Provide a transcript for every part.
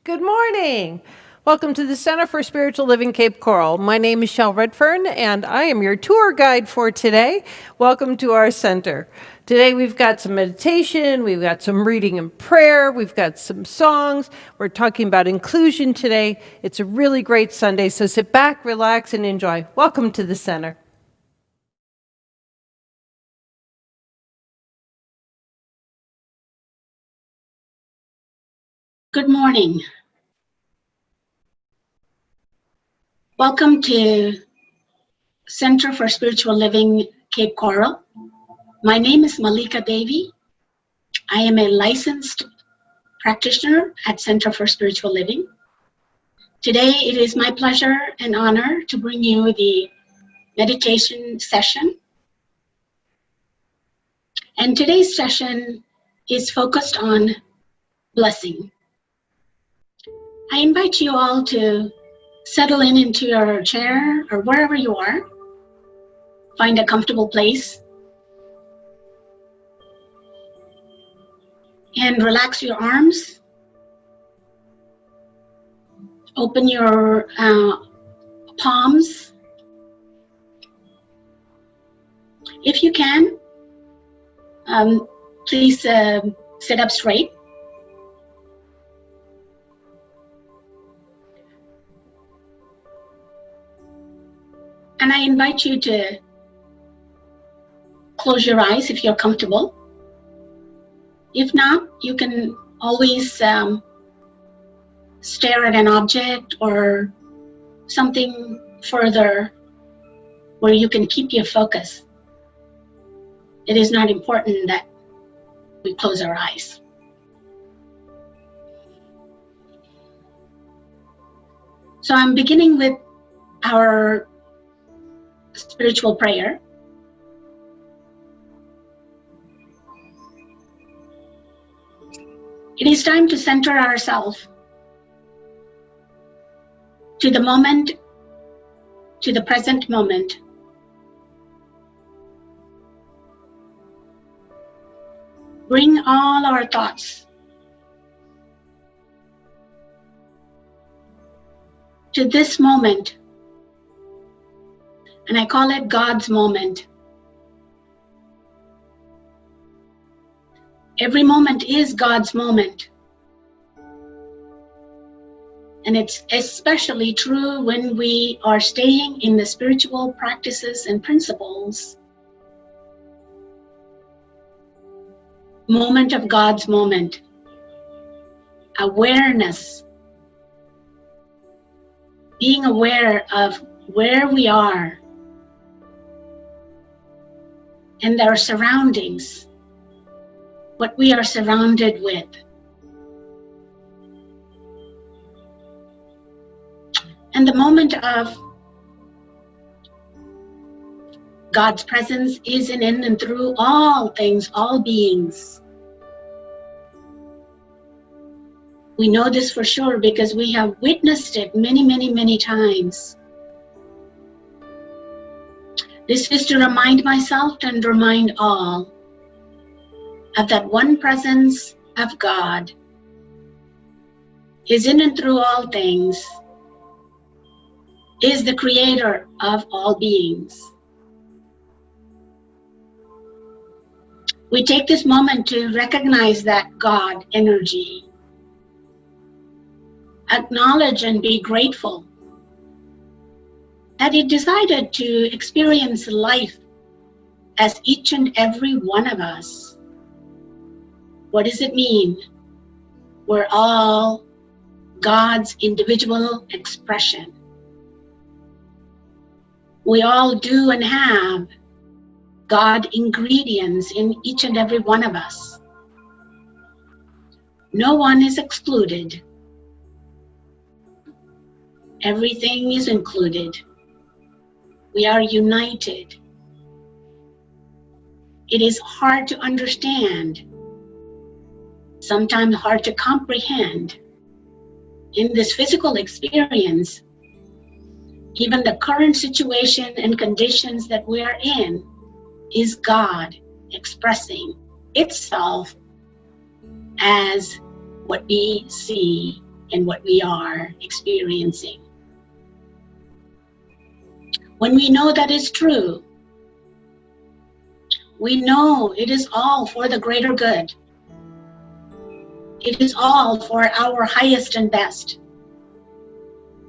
Good morning. Welcome to the Center for Spiritual Living Cape Coral. My name is REDFERN, and I am your tour guide for today. Welcome to our center. Today we've got some meditation, we've got some reading and prayer, we've got some songs. We're talking about inclusion today. It's a really great Sunday, so sit back, relax, and enjoy. Welcome to the center. Good morning. Welcome to Center for Spiritual Living Cape Coral. My name is MALLIKA DAVI. I am a licensed practitioner at Center for Spiritual Living. Today it is my pleasure and honor to bring you the meditation session. And today's session is focused on blessing. I invite you all to settle into your chair or wherever you are. Find a comfortable place and relax your arms. Open your palms. If you can, please sit up straight. And I invite you to close your eyes if you're comfortable. If not, you can always stare at an object or something further where you can keep your focus. It is not important that we close our eyes. So I'm beginning with our spiritual prayer. It is time to center ourselves to the moment, to the present moment. Bring all our thoughts to this moment, and I call it God's moment. Every moment is God's moment. And it's especially true when we are staying in the spiritual practices and principles. Moment of God's moment. Awareness. Being aware of where we are and our surroundings. What we are surrounded with. And the moment of God's presence is in and through all things, all beings. We know this for sure because we have witnessed it many times. This is to remind myself and remind all of that one presence of God is in and through all things, is the creator of all beings. We take this moment to recognize that God energy, acknowledge and be grateful that it decided to experience life as each and every one of us. What does it mean? We're all God's individual expression. We all do and have God ingredients in each and every one of us. No one is excluded. Everything is included. We are united. It is hard to understand, sometimes hard to comprehend in this physical experience. Even the current situation and conditions that we are in is God expressing itself as what we see in what we are experiencing. When we know that is true, we know it is all for the greater good. It is all for our highest and best.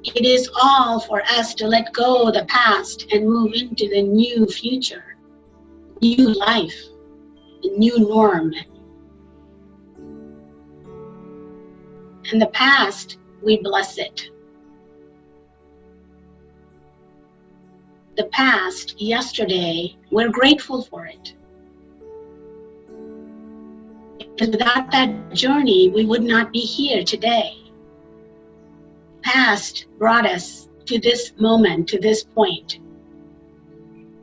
It is all for us to let go of the past and move into the new future, new life, the new norm. And the past, we bless it. The past, yesterday, we're grateful for it. Because without that journey, we would not be here today. Past brought us to this moment, to this point.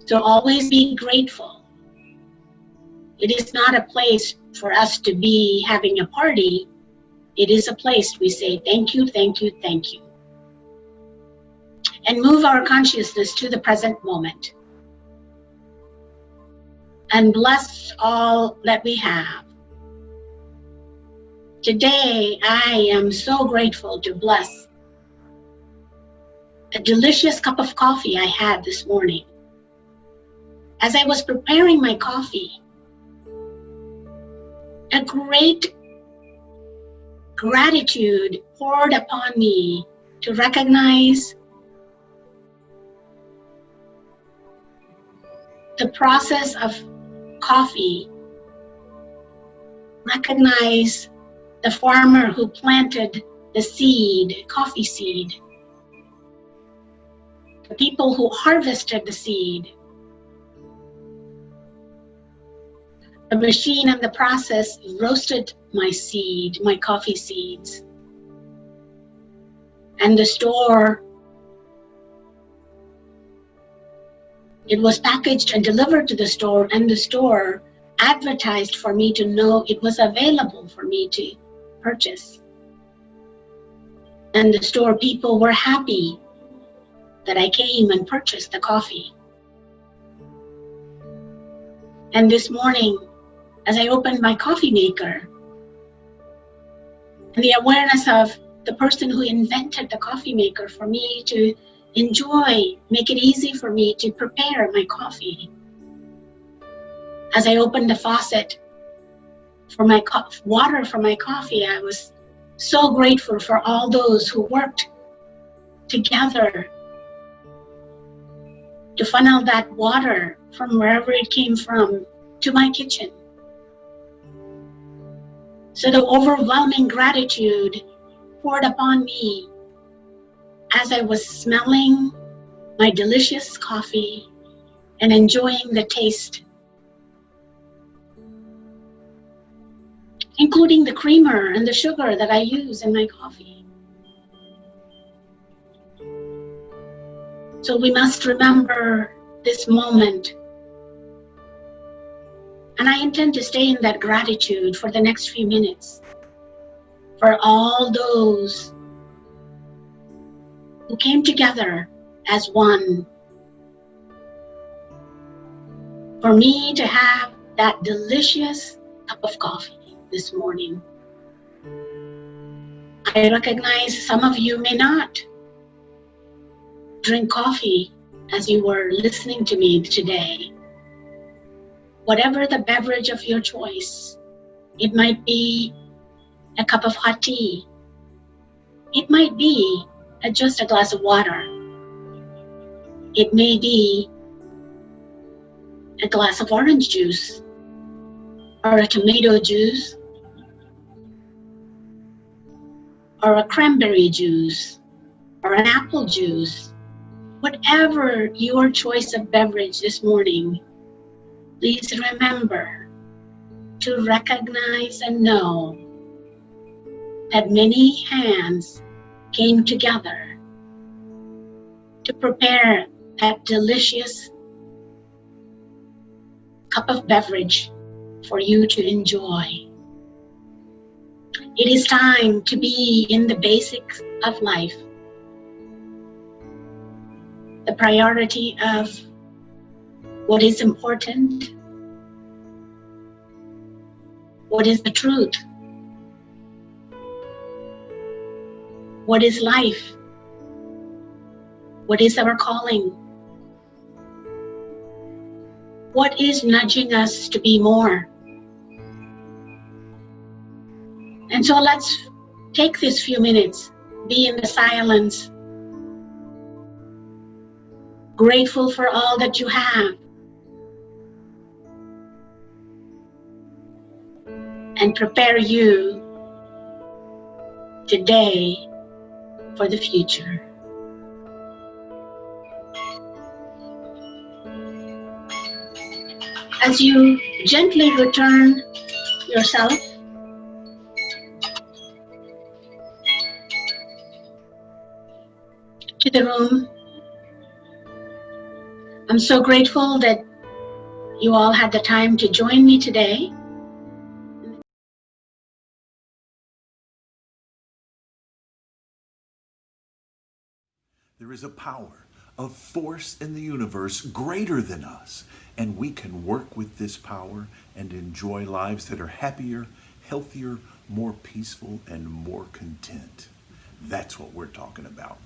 So always be grateful. It is not a place for us to be having a party. It is a place we say thank you, thank you, thank you. And move our consciousness to the present moment. And bless all that we have. Today, I am so grateful to bless a delicious cup of coffee I had this morning. As I was preparing my coffee, a great gratitude poured upon me to recognize the process of coffee, recognize the farmer who planted the seed, coffee seed, the people who harvested the seed, the machine and the process roasted my seed, my coffee seeds, and the store, it was packaged and delivered to the store, and the store advertised for me to know it was available for me to purchase. And the store people were happy that I came and purchased the coffee. And this morning, as I opened my coffee maker, and the awareness of the person who invented the coffee maker for me to enjoy, make it easy for me to prepare my coffee. As I opened the faucet for my water for my coffee, I was so grateful for all those who worked together to funnel that water from wherever it came from to my kitchen. So the overwhelming gratitude poured upon me as I was smelling my delicious coffee and enjoying the taste, including the creamer and the sugar that I use in my coffee. So we must remember this moment. And I intend to stay in that gratitude for the next few minutes for all those who came together as one for me to have that delicious cup of coffee this morning. I recognize some of you may not drink coffee as you were listening to me today. Whatever the beverage of your choice, it might be a cup of hot tea. It might be just a glass of water. It may be a glass of orange juice or a tomato juice or a cranberry juice or an apple juice. Whatever your choice of beverage this morning, please remember to recognize and know that many hands came together to prepare that delicious cup of beverage for you to enjoy. It is time to be in the basics of life. The priority of what is important, what is the truth, What is life? What is our calling? What is nudging us to be more? And so let's take these few minutes, be in the silence, grateful for all that you have, and prepare you today for the future. As you gently return yourself to the room, I'm so grateful that you all had the time to join me today. There is a power, a force in the universe greater than us, and we can work with this power and enjoy lives that are happier, healthier, more peaceful, and more content. That's what we're talking about.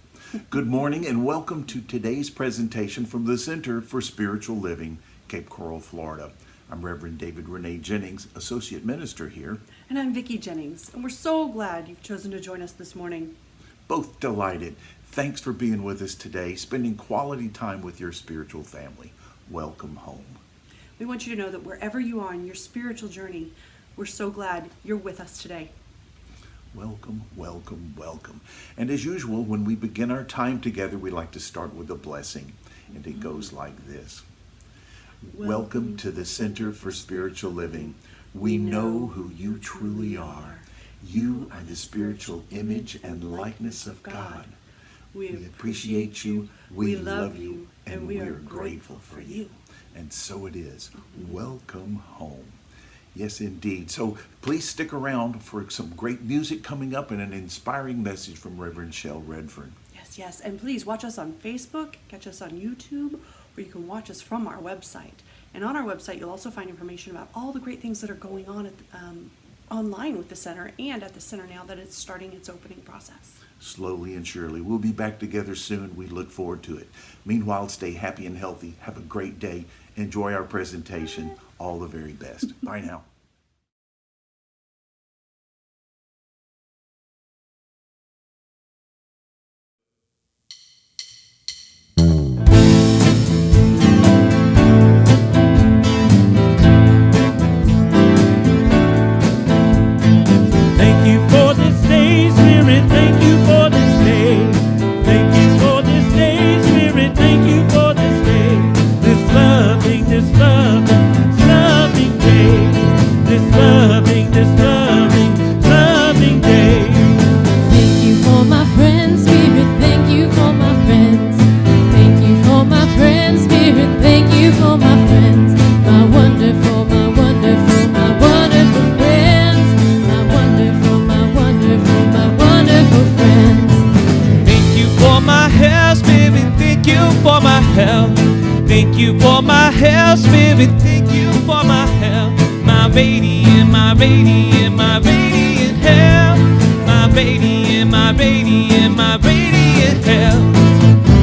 Good morning and welcome to today's presentation from the Center for Spiritual Living, Cape Coral, Florida. I'm Reverend David Renee Jennings, Associate Minister here. And I'm Vicki Jennings, and we're so glad you've chosen to join us this morning. Both delighted. Thanks for being with us today, spending quality time with your spiritual family. Welcome home. We want you to know that wherever you are in your spiritual journey, we're so glad you're with us today. Welcome, welcome, welcome. And as usual, when we begin our time together, we like to start with a blessing. And it goes like this. Welcome to the Center for Spiritual Living. We know who you truly are. You are the spiritual image and likeness of God. We appreciate you, we love you, and we are grateful for you. And so it is. Welcome home. Yes, indeed. So please stick around for some great music coming up and an inspiring message from Reverend Shel Redfern. Yes. And please watch us on Facebook, catch us on YouTube, or you can watch us from our website. And on our website, you'll also find information about all the great things that are going on online with the center and at the center now that it's starting its opening process. Slowly and surely. We'll be back together soon. We look forward to it. Meanwhile, stay happy and healthy. Have a great day. Enjoy our presentation. All the very best. Bye now. Thank you for this day, Spirit. Thank you for this day. Thank you for this day, Spirit. Thank you for this day. This loving day. This loving day. Thank you for my friends, Spirit. Thank you for my friends. Thank you for my friends, Spirit. Thank you for my friends. My wonderful friends. Wonderful friends. Thank you for my health, Spirit. Thank you for my health. Thank you for my health, Spirit. Thank you for my health. My radiant health. My radiant health.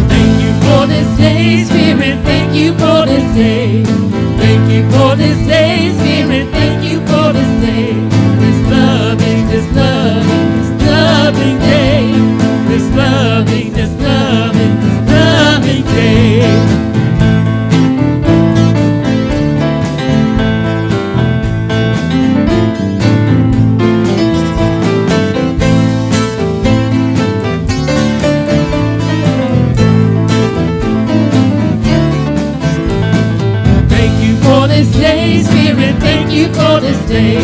Thank you for this day, Spirit. Thank you for this day. Thank you for this day, Spirit. Thank you for this day. This loving day. This loving day. This day, Spirit, thank you for this day.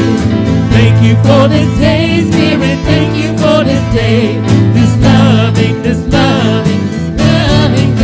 Thank you for this day, Spirit, thank you for this day. This loving day. This loving day.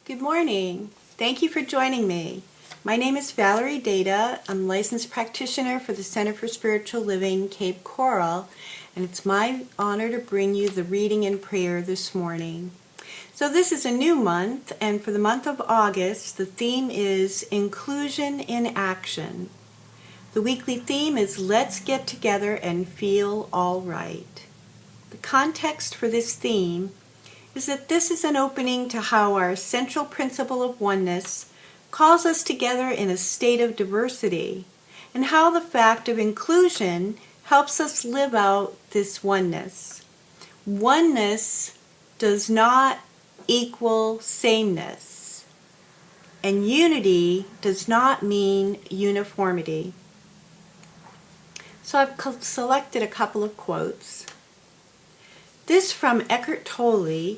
Good morning. Thank you for joining me. My name is Valerie DAEDA. I'm a licensed practitioner for the Center for Spiritual Living, Cape Coral, and it's my honor to bring you the reading and prayer this morning. So this is a new month, and for the month of August, the theme is Inclusion in Action. The weekly theme is Let's Get Together and Feel All Right. The context for this theme is that this is an opening to how our central principle of oneness calls us together in a state of diversity, and how the fact of inclusion helps us live out this oneness. Oneness does not equal sameness, and unity does not mean uniformity. So I've selected a couple of quotes. This from Eckhart Tolle,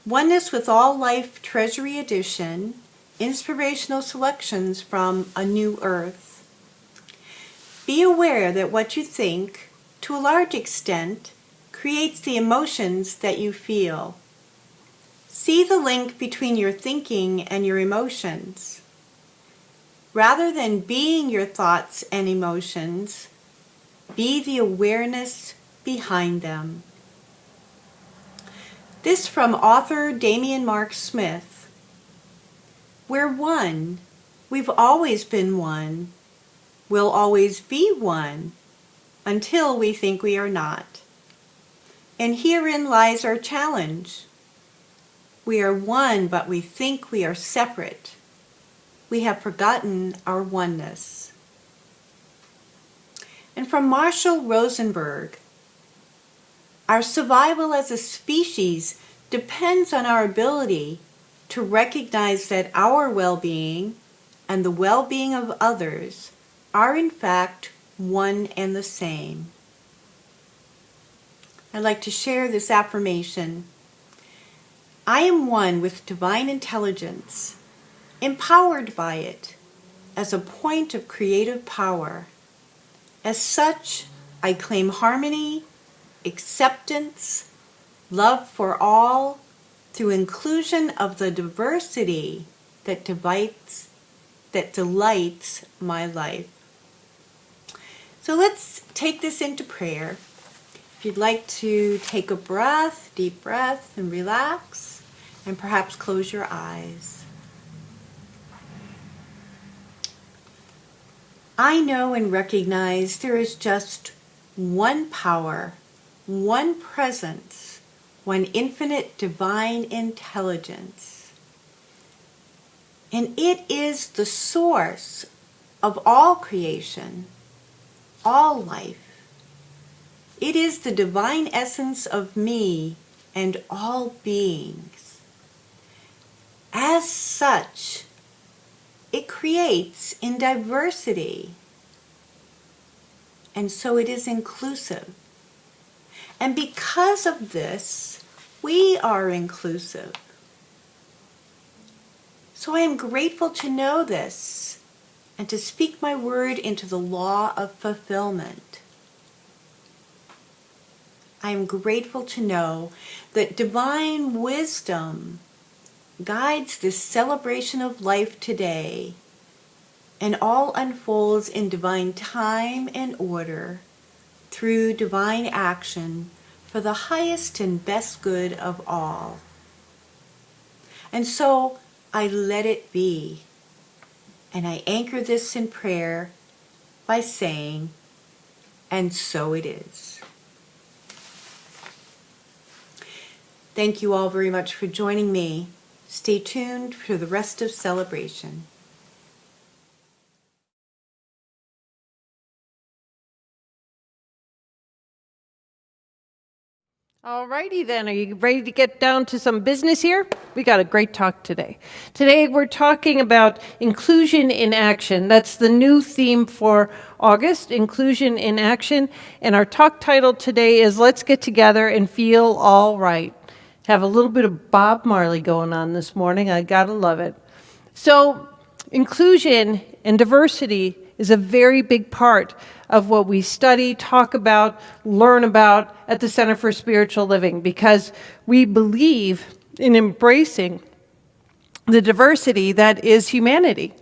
Oneness with All Life Treasury Edition, Inspirational Selections from A New Earth. Be aware that what you think, to a large extent, creates the emotions that you feel. See the link between your thinking and your emotions. Rather than being your thoughts and emotions, be the awareness behind them. This from author Damian Mark Smith. We're one. We've always been one. We'll always be one until we think we are not. And herein lies our challenge. We are one, but we think we are separate. We have forgotten our oneness. And from Marshall Rosenberg, our survival as a species depends on our ability to recognize that our well-being and the well-being of others are in fact one and the same. I'd like to share this affirmation. I am one with divine intelligence, empowered by it as a point of creative power. As such, I claim harmony, acceptance, love for all, through inclusion of the diversity that delights my life. So let's take this into prayer. If you'd like to take a breath, deep breath, and relax, and perhaps close your eyes. I know and recognize there is just one power, one presence, one infinite divine intelligence. And it is the source of all creation, all life. It is the divine essence of me and all beings. As such, it creates in diversity, and so it is inclusive. And because of this, we are inclusive. So I am grateful to know this and to speak my word into the law of fulfillment. I am grateful to know that divine wisdom guides this celebration of life today, and all unfolds in divine time and order through divine action for the highest and best good of all. And so I let it be, and I anchor this in prayer by saying, and so it is. Thank you all very much for joining me. Stay tuned for the rest of celebration. All righty then, are you ready to get down to some business here? We got a great talk today. Today we're talking about inclusion in action. That's the new theme for August, inclusion in action. And our talk title today is Let's Get Together and Feel All Right. Have a little bit of Bob Marley going on this morning. I gotta love it. So inclusion and diversity is a very big part of what we study, talk about, learn about at the Center for Spiritual Living, because we believe in embracing the diversity that is humanity.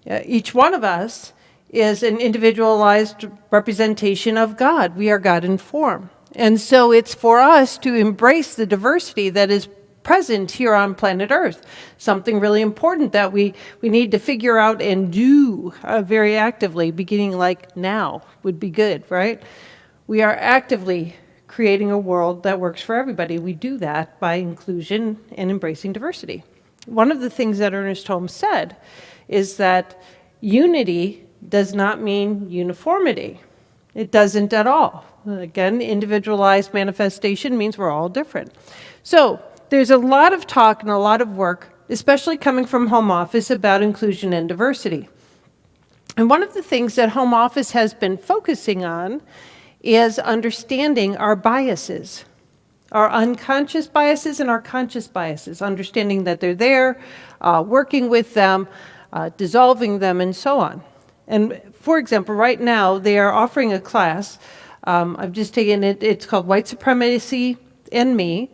Each one of us is an individualized representation of God. We are God in form. And so it's for us to embrace the diversity that is present here on planet Earth. Something really important that we need to figure out and do very actively, beginning like now would be good, right? We are actively creating a world that works for everybody. We do that by inclusion and embracing diversity. One of the things that Ernest Holmes said is that unity does not mean uniformity. It doesn't at all. Again, individualized manifestation means we're all different. So there's a lot of talk and a lot of work, especially coming from home office, about inclusion and diversity. And one of the things that home office has been focusing on is understanding our biases, our unconscious biases and our conscious biases, understanding that they're there, working with them, dissolving them, and so on. And for example, right now they are offering a class. I've just taken it. It's called White Supremacy and Me.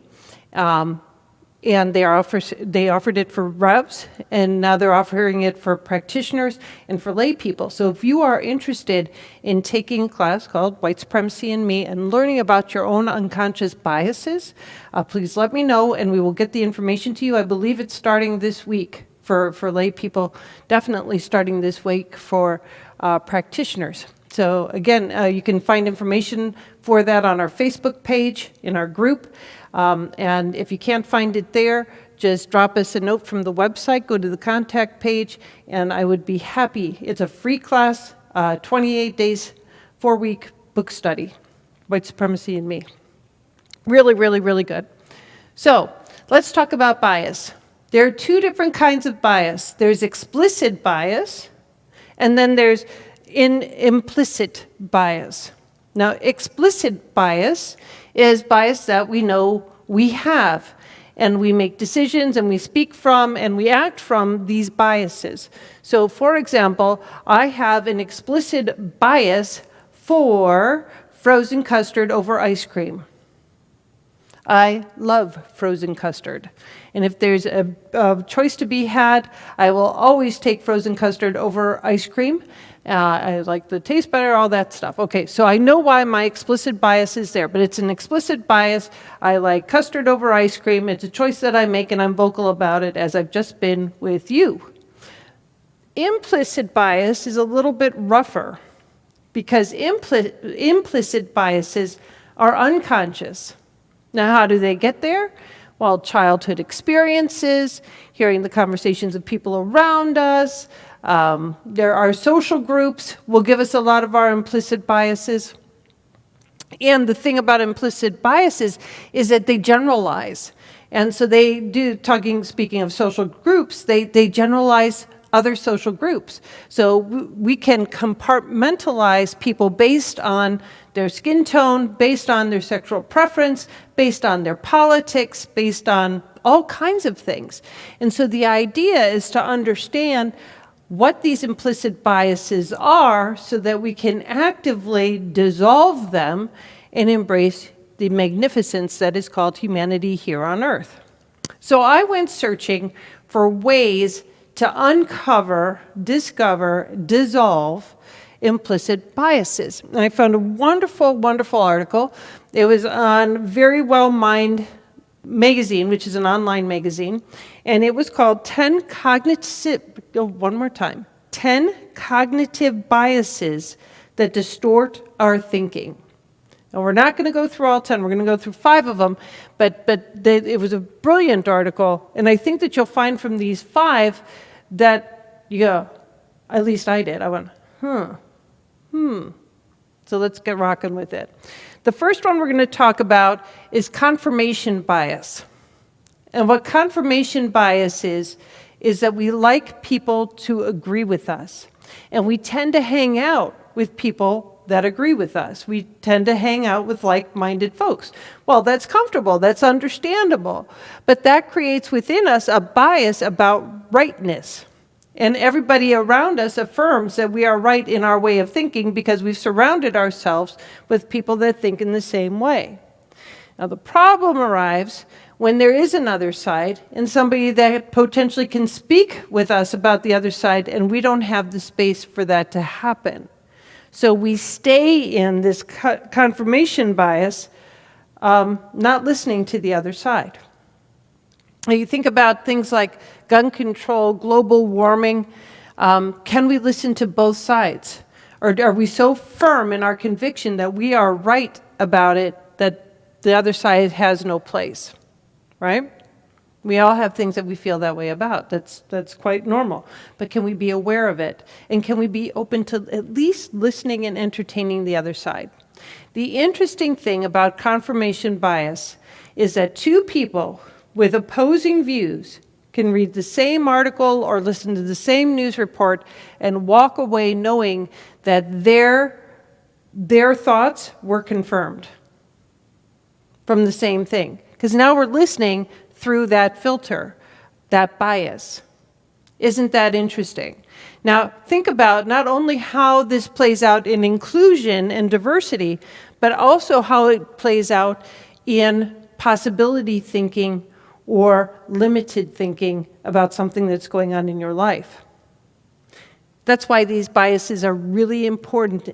And they offered it for reps, and now they're offering it for practitioners and for lay people. So if you are interested in taking a class called White Supremacy and Me and learning about your own unconscious biases, please let me know and we will get the information to you. I believe it's starting this week for lay people, definitely starting this week for practitioners. So again, you can find information for that on our Facebook page, in our group. And if you can't find it there, just drop us a note from the website, go to the contact page, and I would be happy. It's a free class, 28 days, 4-week book study, White Supremacy and Me. Really, really, really good. So let's talk about bias. There are two different kinds of bias. There's explicit bias, and then there's implicit bias. Now, explicit bias is bias that we know we have, and we make decisions and we speak from and we act from these biases. So, for example, I have an explicit bias for frozen custard over ice cream. I love frozen custard. And if there's a choice to be had, I will always take frozen custard over ice cream. I like the taste better, all that stuff. Okay, so I know why my explicit bias is there, but it's an explicit bias. I like custard over ice cream. It's a choice that I make, and I'm vocal about it, as I've just been with you. Implicit bias is a little bit rougher, because implicit biases are unconscious. Now, how do they get there? Well, childhood experiences, hearing the conversations of people around us. There are social groups will give us a lot of our implicit biases. And the thing about implicit biases is that they generalize. And so they do, speaking of social groups, they generalize other social groups. So we can compartmentalize people based on their skin tone, based on their sexual preference, based on their politics, based on all kinds of things. And so the idea is to understand what these implicit biases are so that we can actively dissolve them and embrace the magnificence that is called humanity here on Earth. So I went searching for ways to uncover, discover, dissolve implicit biases. And I found a wonderful, wonderful article. It was on Very Well Mind magazine, which is an online magazine, and it was called 10 cognitive biases that distort our thinking. And we're not going to go through all 10. We're going to go through 5 of them, but it was a brilliant article, and I think that you'll find from these 5 that, at least I did. I went, So let's get rocking with it. The first one we're going to talk about is confirmation bias. And what confirmation bias is that we like people to agree with us. And we tend to hang out with people that agree with us. We tend to hang out with like-minded folks. Well, that's comfortable, that's understandable. But that creates within us a bias about rightness. And everybody around us affirms that we are right in our way of thinking because we've surrounded ourselves with people that think in the same way. Now, the problem arrives when there is another side and somebody that potentially can speak with us about the other side, and we don't have the space for that to happen. So we stay in this confirmation bias, not listening to the other side. Now you think about things like gun control, global warming. Can we listen to both sides? Or are we so firm in our conviction that we are right about it that the other side has no place? Right? We all have things that we feel that way about. That's quite normal. But can we be aware of it? And can we be open to at least listening and entertaining the other side? The interesting thing about confirmation bias is that two people with opposing views can read the same article or listen to the same news report and walk away knowing that their thoughts were confirmed from the same thing. Because now we're listening through that filter, that bias. Isn't that interesting? Now, think about not only how this plays out in inclusion and diversity, but also how it plays out in possibility thinking or limited thinking about something that's going on in your life. That's why these biases are really important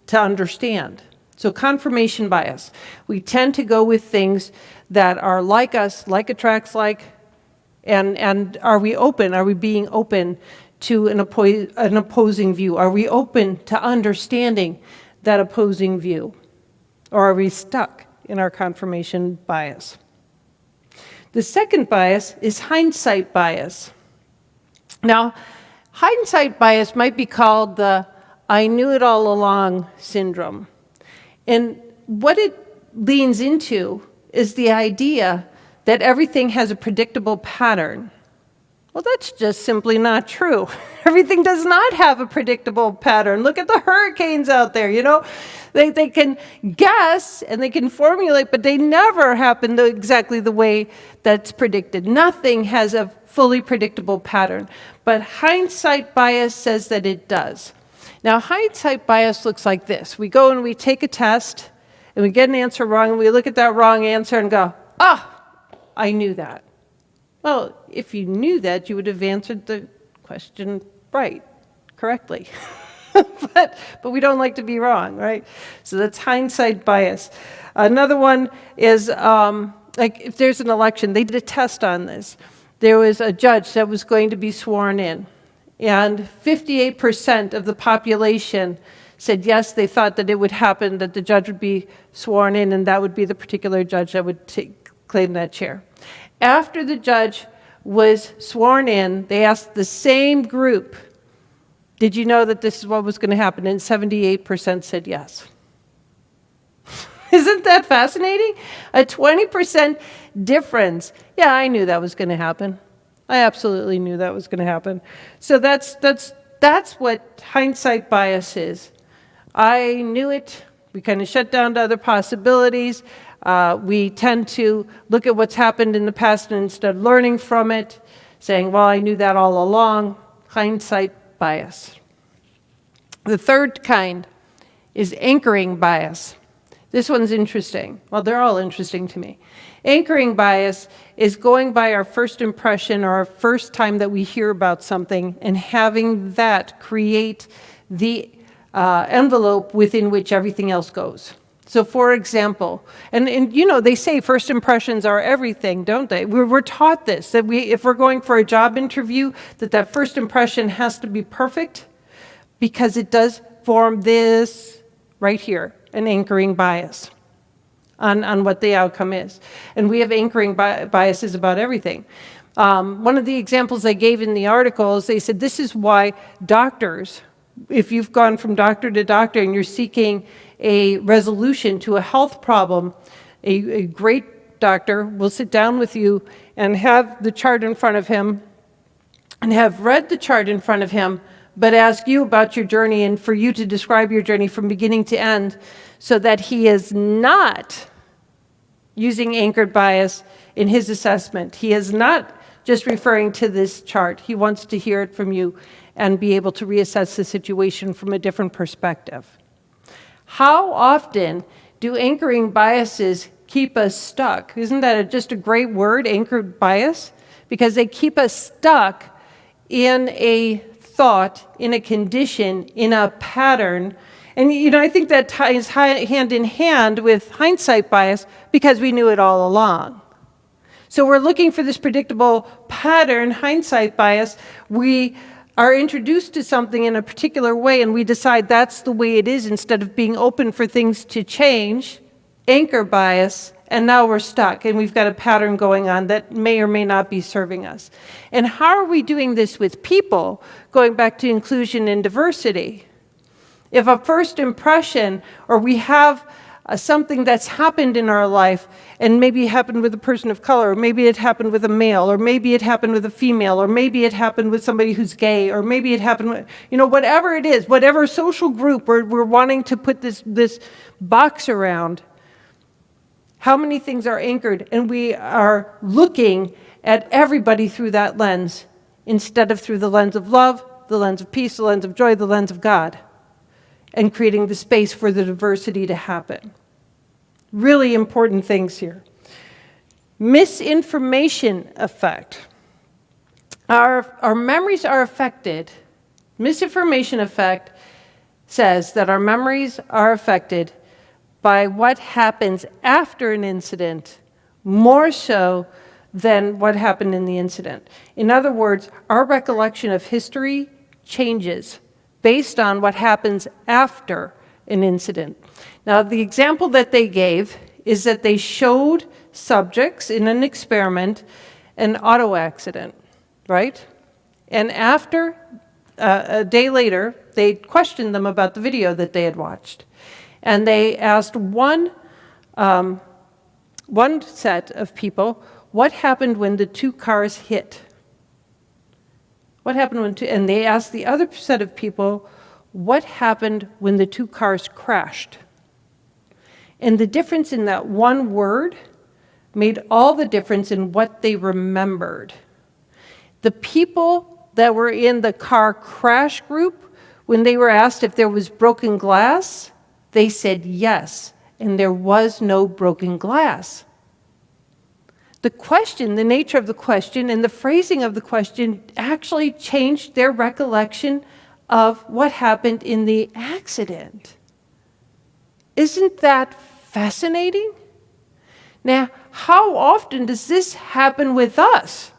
to understand. So confirmation bias. We tend to go with things that are like us, like attracts like, and are we open? Are we being open to an opposing view? Are we open to understanding that opposing view? Or are we stuck in our confirmation bias? The second bias is hindsight bias. Now, hindsight bias might be called the "I knew it all along" syndrome. And what it leans into is the idea that everything has a predictable pattern. Well, that's just simply not true. Everything does not have a predictable pattern. Look at the hurricanes out there, you know. They can guess and they can formulate, but they never happen exactly the way that's predicted. Nothing has a fully predictable pattern. But hindsight bias says that it does. Now, hindsight bias looks like this. We go and we take a test, and we get an answer wrong, and we look at that wrong answer and go, I knew that. Well, if you knew that, you would have answered the question right, correctly. but we don't like to be wrong, right? So that's hindsight bias. Another one is, like if there's an election, they did a test on this. There was a judge that was going to be sworn in. And 58% of the population said yes, they thought that it would happen, that the judge would be sworn in, and that would be the particular judge that would claim that chair. After the judge was sworn in, they asked the same group, did you know that this is what was going to happen? And 78% said yes. Isn't that fascinating? A 20% difference. Yeah, I knew that was going to happen. I absolutely knew that was going to happen. So that's what hindsight bias is. I knew it. We kind of shut down to other possibilities. We tend to look at what's happened in the past and instead of learning from it, saying, well, I knew that all along. Hindsight bias. The third kind is anchoring bias. This one's interesting. Well, they're all interesting to me. Anchoring bias is going by our first impression or our first time that we hear about something and having that create the envelope within which everything else goes. So for example, and you know, they say first impressions are everything, don't they? We're taught this, that if we're going for a job interview, that first impression has to be perfect because it does form this right here, an anchoring bias on what the outcome is. And we have anchoring biases about everything. One of the examples I gave in the article is they said this is why doctors, if you've gone from doctor to doctor and you're seeking a resolution to a health problem, a great doctor will sit down with you and have the chart in front of him and have read the chart in front of him, but ask you about your journey and for you to describe your journey from beginning to end so that he is not using anchored bias in his assessment. He is not just referring to this chart. He wants to hear it from you and be able to reassess the situation from a different perspective. How often do anchoring biases keep us stuck. Isn't that just a great word, anchored bias? Because they keep us stuck in a thought, in a condition, in a pattern. And, I think that ties hand in hand with hindsight bias because we knew it all along. So we're looking for this predictable pattern, hindsight bias. We are introduced to something in a particular way and we decide that's the way it is instead of being open for things to change, anchor bias, and now we're stuck and we've got a pattern going on that may or may not be serving us. And how are we doing this with people, going back to inclusion and diversity? If a first impression, or we have something that's happened in our life, and maybe it happened with a person of color, or maybe it happened with a male, or maybe it happened with a female, or maybe it happened with somebody who's gay, or maybe it happened with, whatever it is, whatever social group we're wanting to put this box around, how many things are anchored, and we are looking at everybody through that lens, instead of through the lens of love, the lens of peace, the lens of joy, the lens of God, and creating the space for the diversity to happen. Really important things here. Misinformation effect. Our memories are affected. Misinformation effect says that our memories are affected by what happens after an incident, more so than what happened in the incident. In other words, our recollection of history changes based on what happens after an incident. Now, the example that they gave is that they showed subjects in an experiment an auto accident, right? And after, a day later, they questioned them about the video that they had watched. And they asked one set of people, what happened when the two cars hit? What happened when and they asked the other set of people, what happened when the two cars crashed? And the difference in that one word made all the difference in what they remembered. The people that were in the car crash group, when they were asked if there was broken glass, they said yes, and there was no broken glass. The question, the nature of the question, and the phrasing of the question actually changed their recollection of what happened in the accident. Isn't that fascinating? Now, how often does this happen with us?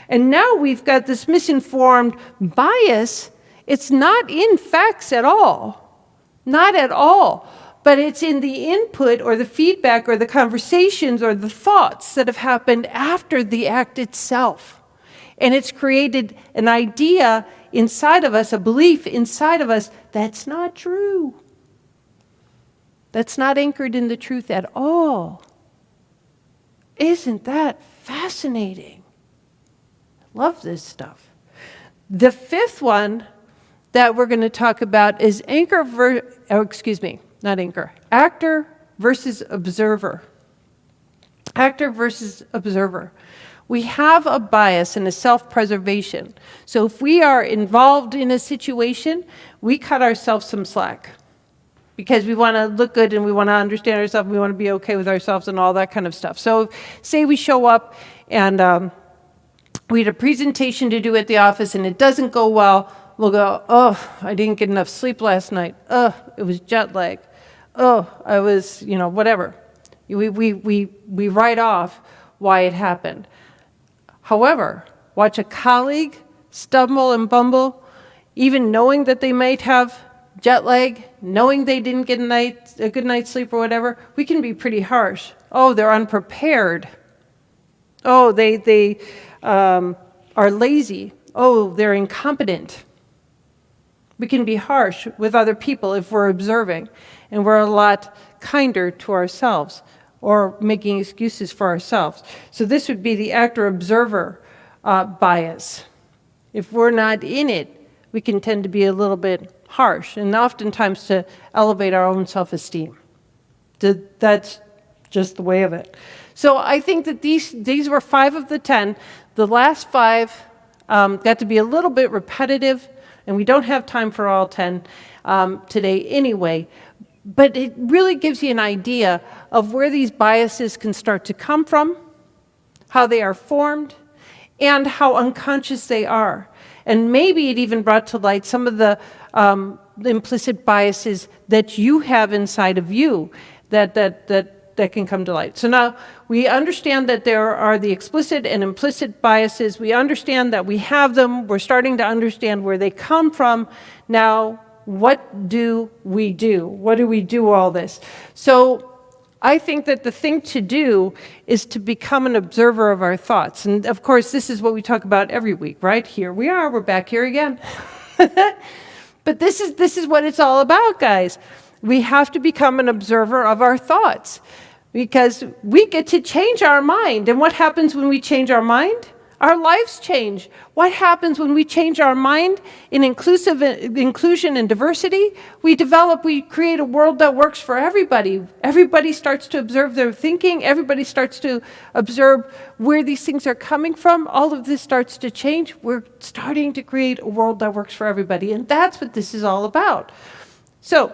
And now we've got this misinformed bias. It's not in facts at all. Not at all. But it's in the input or the feedback or the conversations or the thoughts that have happened after the act itself. And it's created an idea inside of us, a belief inside of us that's not true. That's not anchored in the truth at all. Isn't that fascinating? I love this stuff. The fifth one that we're going to talk about is actor versus observer. Actor versus observer. We have a bias and a self-preservation. So if we are involved in a situation, we cut ourselves some slack because we want to look good and we want to understand ourselves and we want to be okay with ourselves and all that kind of stuff. So say we show up and we had a presentation to do at the office and it doesn't go well, we'll go, oh, I didn't get enough sleep last night. Oh, it was jet lag. Oh, I was, whatever. We write off why it happened. However, watch a colleague stumble and bumble, even knowing that they might have jet lag, knowing they didn't get a good night's sleep or whatever, we can be pretty harsh. Oh, they're unprepared. Oh, they are lazy. Oh, they're incompetent. We can be harsh with other people if we're observing, and we're a lot kinder to ourselves or making excuses for ourselves. So this would be the actor-observer bias. If we're not in it, we can tend to be a little bit harsh, and oftentimes to elevate our own self-esteem. That's just the way of it. So I think that these were 5 of the 10. The last 5 got to be a little bit repetitive, and we don't have time for all 10 today anyway. But it really gives you an idea of where these biases can start to come from, how they are formed, and how unconscious they are. And maybe it even brought to light some of the implicit biases that you have inside of you that can come to light. So now we understand that there are the explicit and implicit biases. We understand that we have them. We're starting to understand where they come from. Now, what do we do? What do we do all this? So I think that the thing to do is to become an observer of our thoughts. And of course, this is what we talk about every week, right? Here we are, we're back here again. But this is what it's all about, guys. We have to become an observer of our thoughts because we get to change our mind. And what happens when we change our mind? Our lives change. What happens when we change our mind in inclusion and diversity? We create a world that works for everybody. Everybody starts to observe their thinking. Everybody starts to observe where these things are coming from. All of this starts to change. We're starting to create a world that works for everybody. And that's what this is all about. So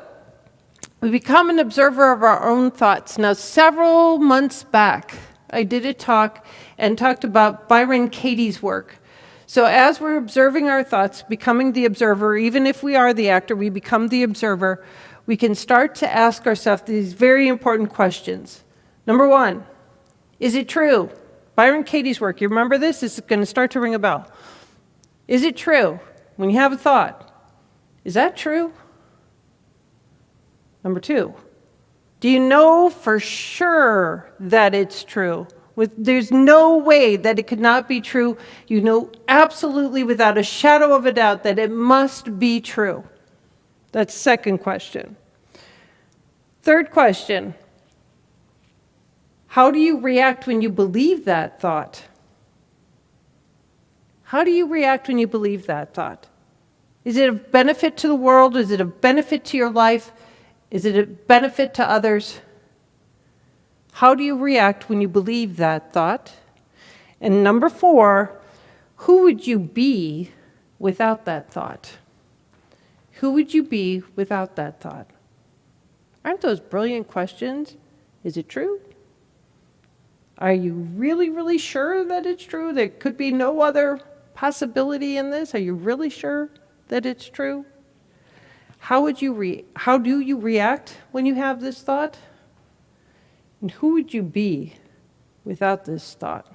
we become an observer of our own thoughts. Now, several months back, I did a talk and talked about Byron Katie's work. So as we're observing our thoughts, becoming the observer, even if we are the actor, we become the observer, we can start to ask ourselves these very important questions. Number one, is it true? Byron Katie's work, you remember this? This is going to start to ring a bell. Is it true? When you have a thought, is that true? Number two, do you know for sure that it's true? There's no way that it could not be true. You know absolutely without a shadow of a doubt that it must be true. That's second question. Third question, how do you react when you believe that thought? How do you react when you believe that thought? Is it of benefit to the world? Is it of benefit to your life? Is it a benefit to others? How do you react when you believe that thought? And number four, who would you be without that thought? Who would you be without that thought? Aren't those brilliant questions? Is it true? Are you really, really sure that it's true? There could be no other possibility in this? Are you really sure that it's true? How do you react when you have this thought? And who would you be without this thought?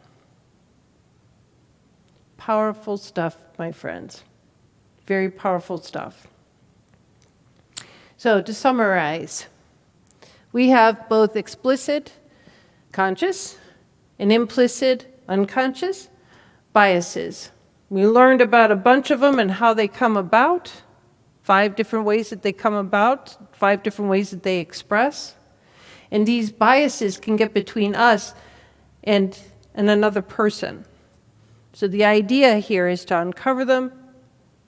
Powerful stuff, my friends. Very powerful stuff. So to summarize, we have both explicit, conscious, and implicit, unconscious biases. We learned about a bunch of them and how they come about. 5 different ways that they come about, 5 different ways that they express. And these biases can get between us and another person. So the idea here is to uncover them.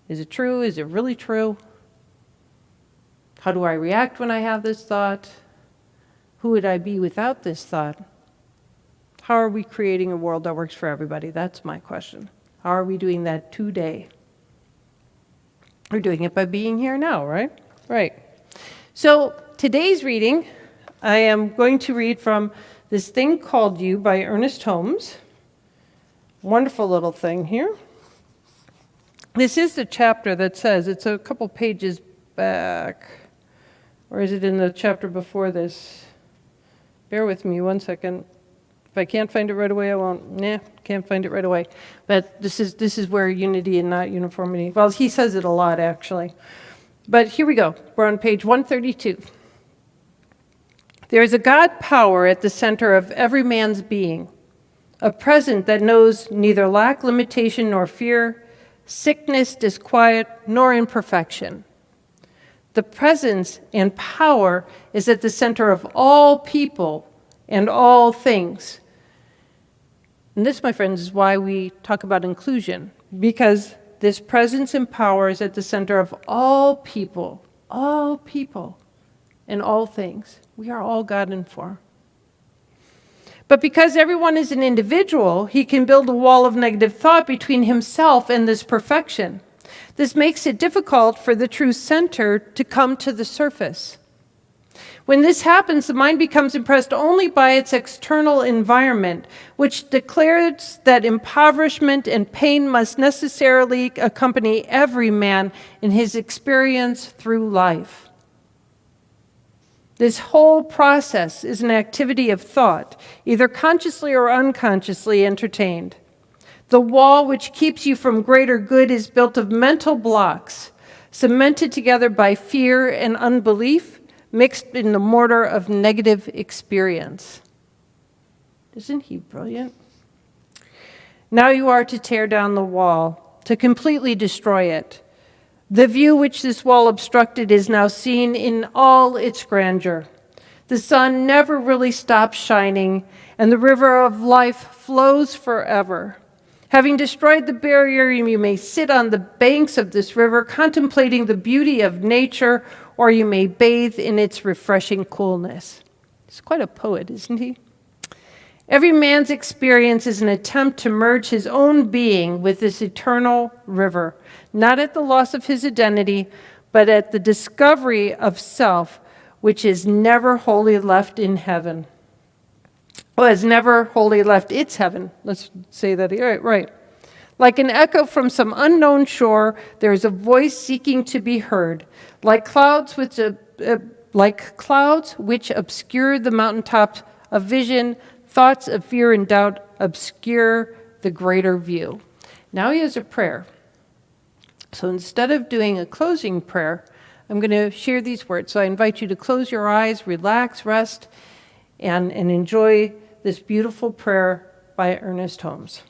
Is it true? Is it really true? How do I react when I have this thought? Who would I be without this thought? How are we creating a world that works for everybody? That's my question. How are we doing that today? We're doing it by being here now, right? Right. So today's reading, I am going to read from This Thing Called You by Ernest Holmes. Wonderful little thing here. This is the chapter that says, it's a couple pages back. Or is it in the chapter before this? Bear with me 1 second. If I can't find it right away, I won't. Can't find it right away. But this is where unity and not uniformity. Well, he says it a lot, actually. But here we go. We're on page 132. There is a God power at the center of every man's being, a presence that knows neither lack, limitation, nor fear, sickness, disquiet, nor imperfection. The presence and power is at the center of all people and all things. And this, my friends, is why we talk about inclusion, because this presence and power is at the center of all people, and all things. We are all God in form. But because everyone is an individual, he can build a wall of negative thought between himself and this perfection. This makes it difficult for the true center to come to the surface. When this happens, the mind becomes impressed only by its external environment, which declares that impoverishment and pain must necessarily accompany every man in his experience through life. This whole process is an activity of thought, either consciously or unconsciously entertained. The wall which keeps you from greater good is built of mental blocks, cemented together by fear and unbelief, mixed in the mortar of negative experience. Isn't he brilliant? Now you are to tear down the wall, to completely destroy it. The view which this wall obstructed is now seen in all its grandeur. The sun never really stops shining, and the river of life flows forever. Having destroyed the barrier, you may sit on the banks of this river, contemplating the beauty of nature, or you may bathe in its refreshing coolness. He's quite a poet, isn't he? Every man's experience is an attempt to merge his own being with this eternal river, not at the loss of his identity, but at the discovery of self, which is never wholly left in heaven. Well, has never wholly left its heaven. Let's say that here. Right. Like an echo from some unknown shore, there is a voice seeking to be heard. Like clouds which obscure the mountaintops of vision, thoughts of fear and doubt obscure the greater view. Now he has a prayer. So instead of doing a closing prayer, I'm going to share these words. So I invite you to close your eyes, relax, rest, and enjoy this beautiful prayer by Ernest Holmes.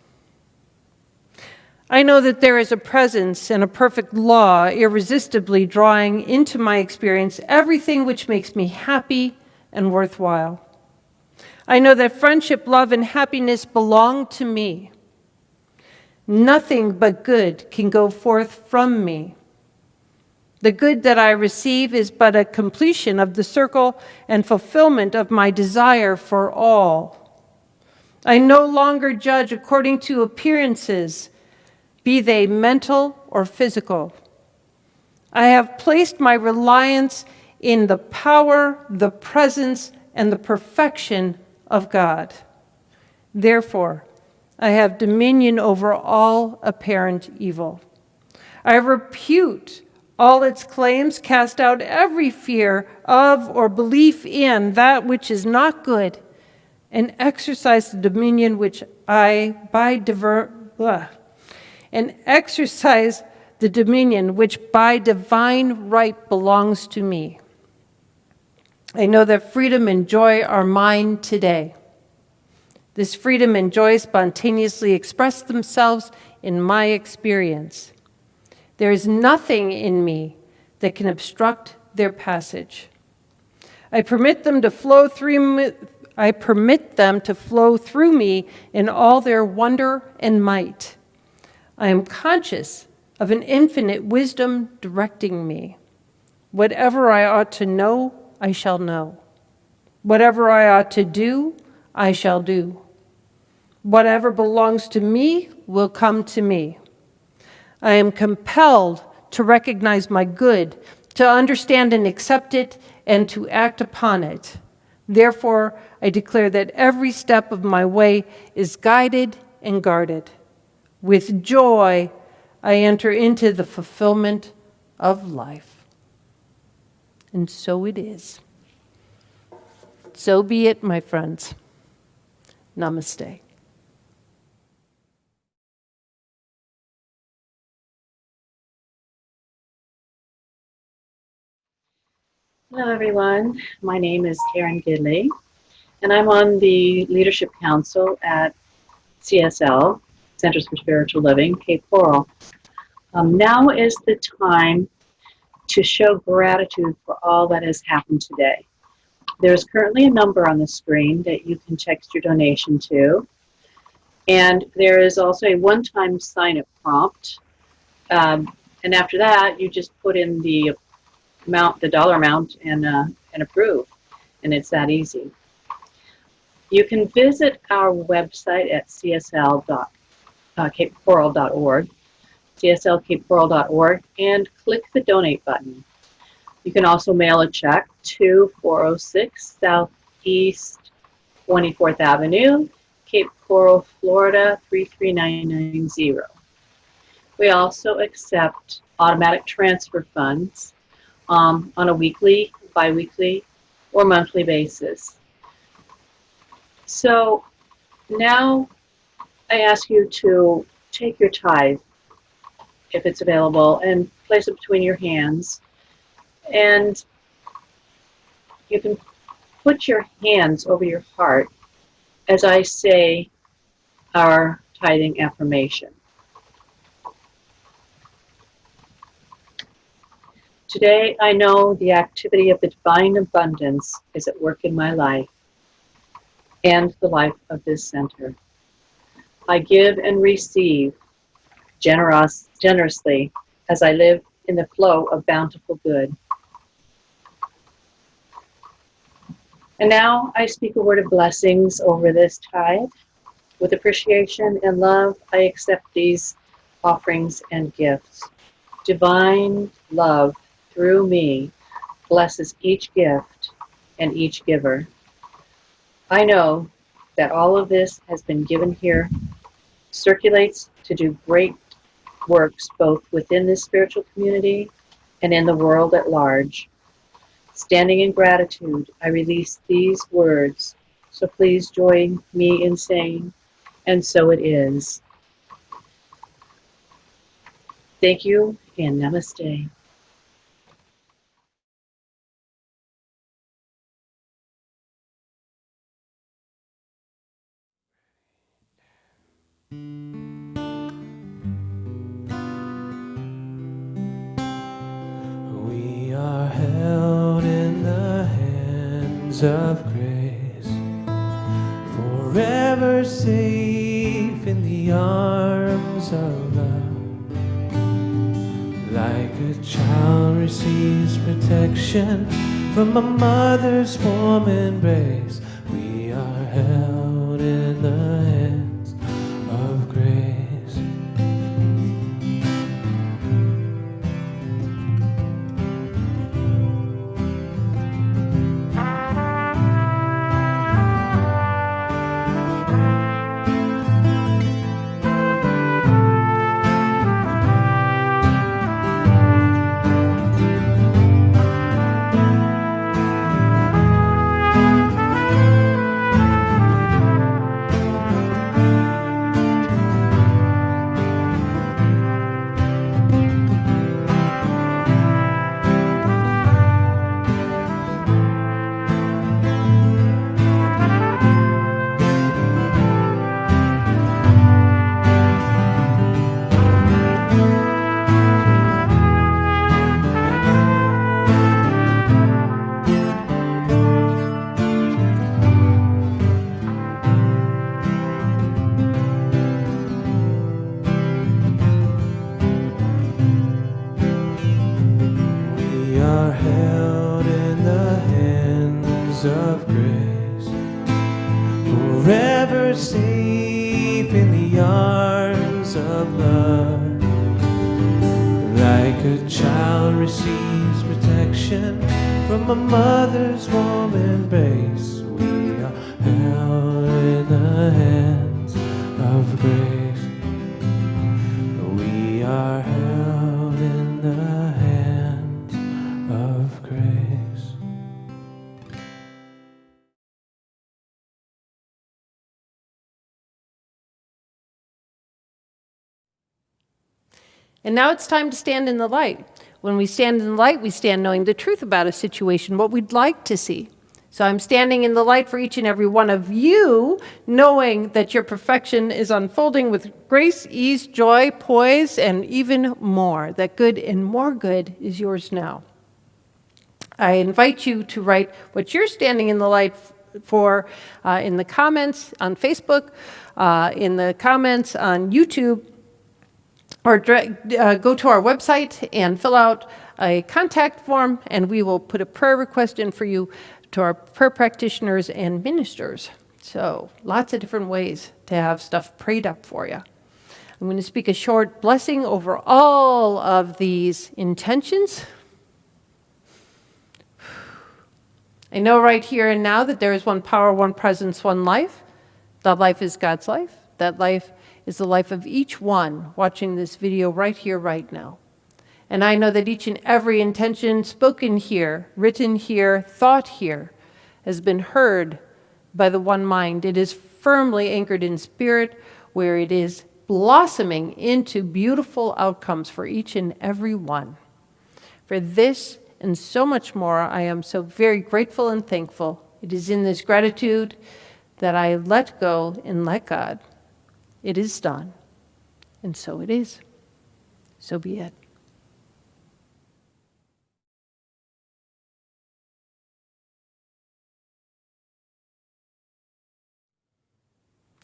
I know that there is a presence and a perfect law irresistibly drawing into my experience everything which makes me happy and worthwhile. I know that friendship, love, and happiness belong to me. Nothing but good can go forth from me. The good that I receive is but a completion of the circle and fulfillment of my desire for all. I no longer judge according to appearances, be they mental or physical. I have placed my reliance in the power, the presence, and the perfection of God. Therefore, I have dominion over all apparent evil. I repute all its claims, cast out every fear of or belief in that which is not good, and exercise the dominion which by divine right belongs to me. I know that freedom and joy are mine today. This freedom and joy spontaneously express themselves in my experience. There is nothing in me that can obstruct their passage. I permit them to flow through me in all their wonder and might. I am conscious of an infinite wisdom directing me. Whatever I ought to know, I shall know. Whatever I ought to do, I shall do. Whatever belongs to me will come to me. I am compelled to recognize my good, to understand and accept it, and to act upon it. Therefore, I declare that every step of my way is guided and guarded. With joy, I enter into the fulfillment of life. And so it is. So be it, my friends. Namaste. Hello, everyone. My name is Karen GIDLEY, and I'm on the Leadership Council at CSL, Centers for Spiritual Living, Cape Coral. Now is the time to show gratitude for all that has happened today. There's currently a number on the screen that you can text your donation to, and there is also a one-time sign-up prompt, and after that, you just put in the dollar amount, and approve, and it's that easy. You can visit our website at csl.capecoral.org, cslcapecoral.org, and click the donate button. You can also mail a check to 406 Southeast 24th Avenue, Cape Coral, Florida 33990. We also accept automatic transfer funds on a weekly, bi-weekly, or monthly basis. So now I ask you to take your tithe, if it's available, and place it between your hands. And you can put your hands over your heart as I say our tithing affirmation. Today, I know the activity of the divine abundance is at work in my life and the life of this center. I give and receive generously as I live in the flow of bountiful good. And now I speak a word of blessings over this tithe. With appreciation and love, I accept these offerings and gifts. Divine love through me blesses each gift and each giver. I know that all of this has been given here, circulates to do great works both within this spiritual community and in the world at large. Standing in gratitude, I release these words, so please join me in saying, and so it is. Thank you and namaste. We are held in the hands of grace, forever safe in the arms of love. Like a child receives protection from a mother's warm embrace, we are held in the hands of grace. Of grace, forever safe in the arms of love. Like a child receives protection from a mother's warm embrace, we are held in the hands of grace. We are held in the hands of grace. And now it's time to stand in the light. When we stand in the light, we stand knowing the truth about a situation, what we'd like to see. So I'm standing in the light for each and every one of you, knowing that your perfection is unfolding with grace, ease, joy, poise, and even more. That good and more good is yours now. I invite you to write what you're standing in the light for in the comments on Facebook, in the comments on YouTube, or go to our website and fill out a contact form, and we will put a prayer request in for you to our prayer practitioners and ministers. So lots of different ways to have stuff prayed up for you. I'm going to speak a short blessing over all of these intentions. I know right here and now that there is one power, one presence, one life. That life is God's life. That life is the life of each one watching this video right here, right now. And I know that each and every intention spoken here, written here, thought here, has been heard by the one mind. It is firmly anchored in spirit, where it is blossoming into beautiful outcomes for each and every one. For this and so much more, I am so very grateful and thankful. It is in this gratitude that I let go and let God. It is done, and so it is. So be it.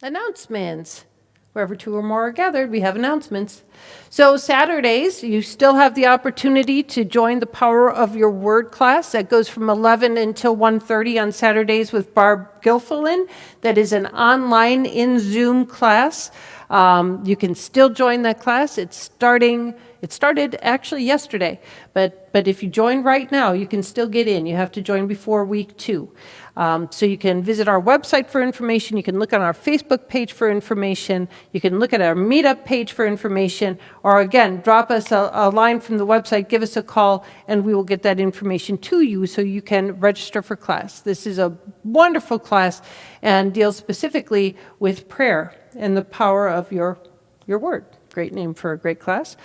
Announcements. Wherever two or more are gathered, we have announcements. So Saturdays, you still have the opportunity to join the Power of Your Word class. That goes from 11 until 1:30 on Saturdays with Barb Gilfillan. That is an online in Zoom class. You can still join that class. It started actually yesterday, but if you join right now, you can still get in. You have to join before week 2. So you can visit our website for information. You can look on our Facebook page for information. You can look at our meetup page for information, or again, drop us a line from the website, give us a call, and we will get that information to you so you can register for class. This is a wonderful class and deals specifically with prayer and the power of your word. Great name for a great class.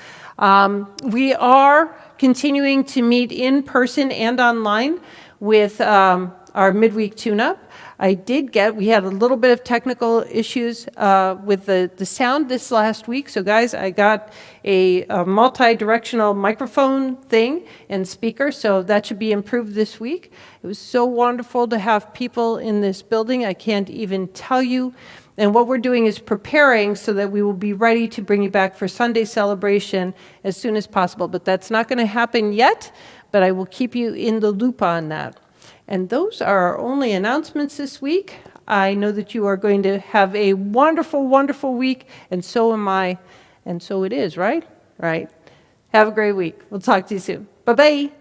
We are continuing to meet in person and online with our midweek tune-up. We had a little bit of technical issues with the sound this last week. So guys, I got a multi-directional microphone thing and speaker, so that should be improved this week. It was so wonderful to have people in this building. I can't even tell you. And what we're doing is preparing so that we will be ready to bring you back for Sunday celebration as soon as possible. But that's not going to happen yet, but I will keep you in the loop on that. And those are our only announcements this week. I know that you are going to have a wonderful, wonderful week, and so am I. And so it is, right? Right. Have a great week. We'll talk to you soon. Bye-bye.